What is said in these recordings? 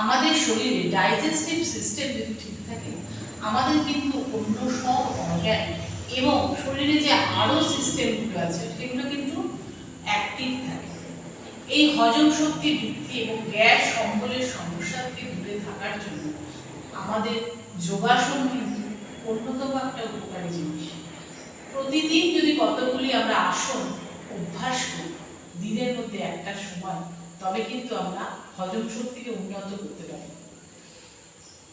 আমাদের শরীরে digestive system যদি ঠিক থাকে, আমাদের কিন্তু অন্য সব অর্গান এবং শরীরে যে আরও সিস্টেমগুলো আছে সেগুলো কিন্তু অ্যাক্টিভ থাকে। এই হজম শক্তি বৃদ্ধি এবং গ্যাস অম্বলের সমস্যা থেকে দূরে থাকার জন্য আমাদের যোগাসন কিন্তু অন্যতম একটা উপকারী জিনিস। প্রতিদিন যদি কতগুলি আমরা আসন অভ্যাস করি দিনের মধ্যে একটা সময়, তবে কিন্তু আমরা হজম শক্তিকে উন্নত করতে পারি।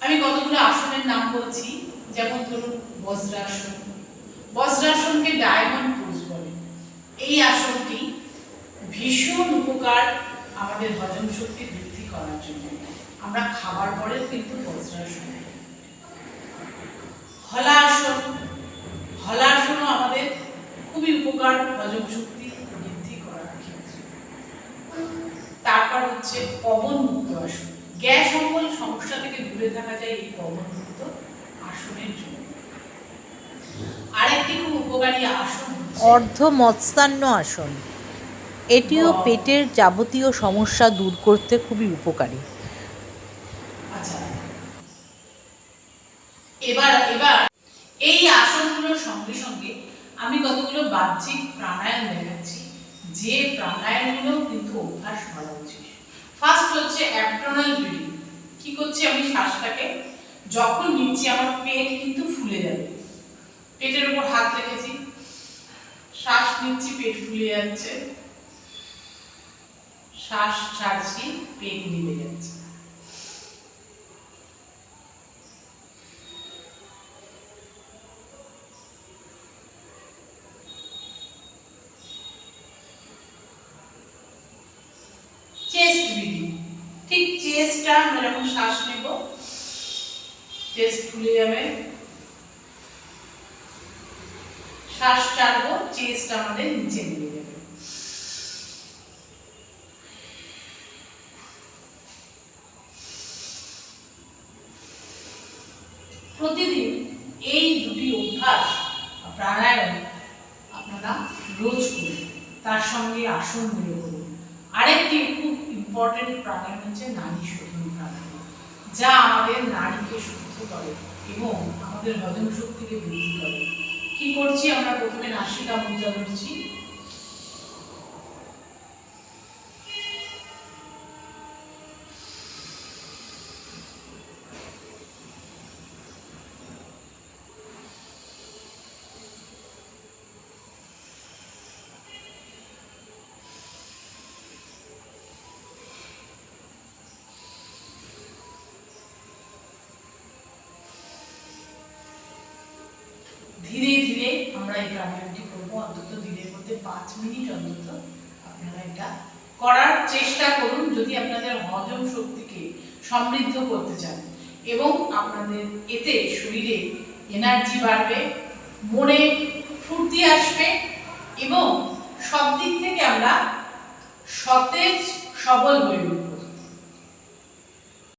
আমি কতগুলো আসনের নাম বলছি, যেমন ধরুন বজ্রাসন। বজ্রাসনকে ডায়মন্ড পোজ বলে। এই আসনটি ভীষণ উপকার আমাদের হজম শক্তি বৃদ্ধি করার জন্য। আমরা খাবার পরে কিন্তু বজ্রাসন। হলাসন, হলাসনও আমাদের খুবই উপকার হজম শক্তি বৃদ্ধি করার ক্ষেত্রে। তারপর হচ্ছে পবন মুক্ত আসন। গ্যাস অম্বল সমস্যা থেকে দূরে থাকা যায় এই পবন মুক্ত আসনের জন্য। আরেকটি খুব উপকারী আসন অর্ধমৎস্যান্ন আসন। এটিও পেটের যাবতীয় সমস্যা দূর করতে খুবই উপকারী। আচ্ছা, এবার এই আসনগুলোর সঙ্গে সঙ্গে আমি কতগুলো বাহ্যিক প্রাণায়াম দেখাচ্ছি, যে প্রাণায়ামগুলো কিন্তু অভ্যাস করা উচিত। ফার্স্ট হচ্ছে অ্যাবডোমিনাল ব্রিদিং। কি করছি আমি, শ্বাসটাকে যখন নিচ্ছি আমার পেট কিন্তু ফুলে যাবে। পেটের উপর হাত রেখেছি, শ্বাস নিচ্ছি, পেট ফুলে যাচ্ছে, শ্বাস ছাড়ছি, পেট নিভে যাচ্ছে। চেস্ট ব্রিদিং, ঠিক চেস্টটা আমরা যখন শ্বাস নেব চেস্ট ফুলে যাবে, শ্বাস ছাড়বো, চেস্ট আমাদের নিচে নেমে যাবে। প্রতিদিন এই দুটি অভ্যাস প্রাণায়াম আপনারা রোজ করুন, তার সঙ্গে আসনগুলো করুন। আরেকটি খুব ইম্পর্টেন্ট প্রাণায়াম হচ্ছে নাড়ি শোধন প্রাণায়াম, যা আমাদের নাড়িকে শুদ্ধ করে এবং আমাদের হজম শক্তিকে বৃদ্ধি করে। কি করছি আমরা, প্রথমে নাসিকা মুদ্রা করছি, ধীরে ধীরে আমরা এই প্রাণায়ামটি করবো। অন্তত দিনের মধ্যে 5 মিনিট অন্তত আপনারা এটা করার চেষ্টা করুন, যদি আপনাদের হজম শক্তিকে সমৃদ্ধ করতে চান। এবং আপনাদের এতে শরীরে এনার্জি বাড়বে, মনে ফুর্তি আসবে এবং সব দিক থেকে আমরা সতেজ সবল হয়ে উঠব।